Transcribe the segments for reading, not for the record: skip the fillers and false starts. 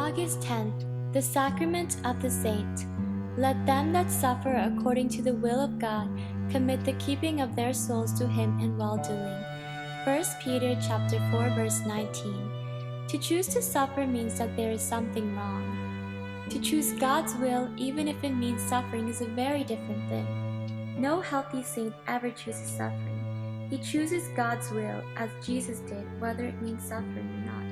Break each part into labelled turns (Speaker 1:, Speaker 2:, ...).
Speaker 1: August 10th, the sacrament of the saint. Let them that suffer according to the will of God commit the keeping of their souls to Him in well-doing. 1 Peter chapter 4 verse 19. To choose to suffer means that there is something wrong. To choose God's will, even if it means suffering, is a very different thing. No healthy saint ever chooses suffering. He chooses God's will, as Jesus did, whether it means suffering or not.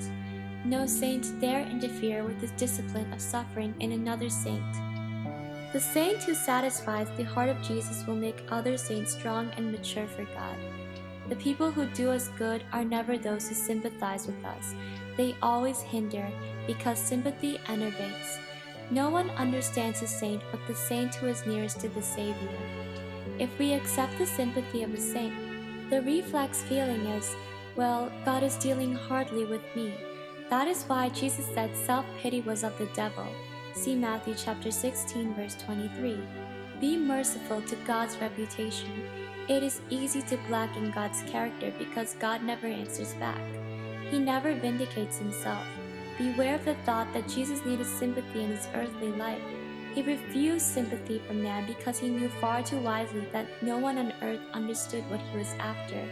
Speaker 1: No saint dare interfere with this discipline of suffering in another saint. The saint who satisfies the heart of Jesus will make other saints strong and mature for God. The people who do us good are never those who sympathize with us. They always hinder, because sympathy enervates. No one understands a saint but the saint who is nearest to the Saviour. If we accept the sympathy of a saint, the reflex feeling is, well, God is dealing hardly with me. That is why Jesus said self-pity was of the devil. See Matthew chapter 16 verse 23. Be merciful to God's reputation. It is easy to blacken God's character because God never answers back. He never vindicates himself. Beware of the thought that Jesus needed sympathy in his earthly life. He refused sympathy from man because he knew far too wisely that no one on earth understood what he was after.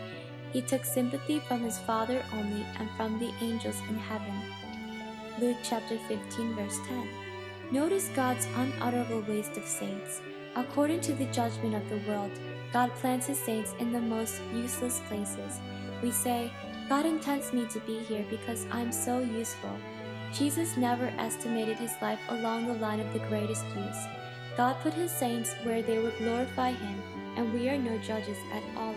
Speaker 1: He took sympathy from his Father only and from the angels in heaven. Luke chapter 15 verse 10. Notice God's unutterable waste of saints. According to the judgment of the world, God plants his saints in the most useless places. We say, God intends me to be here because I'm so useful. Jesus never estimated his life along the line of the greatest use. God put his saints where they would glorify him, and we are no judges at all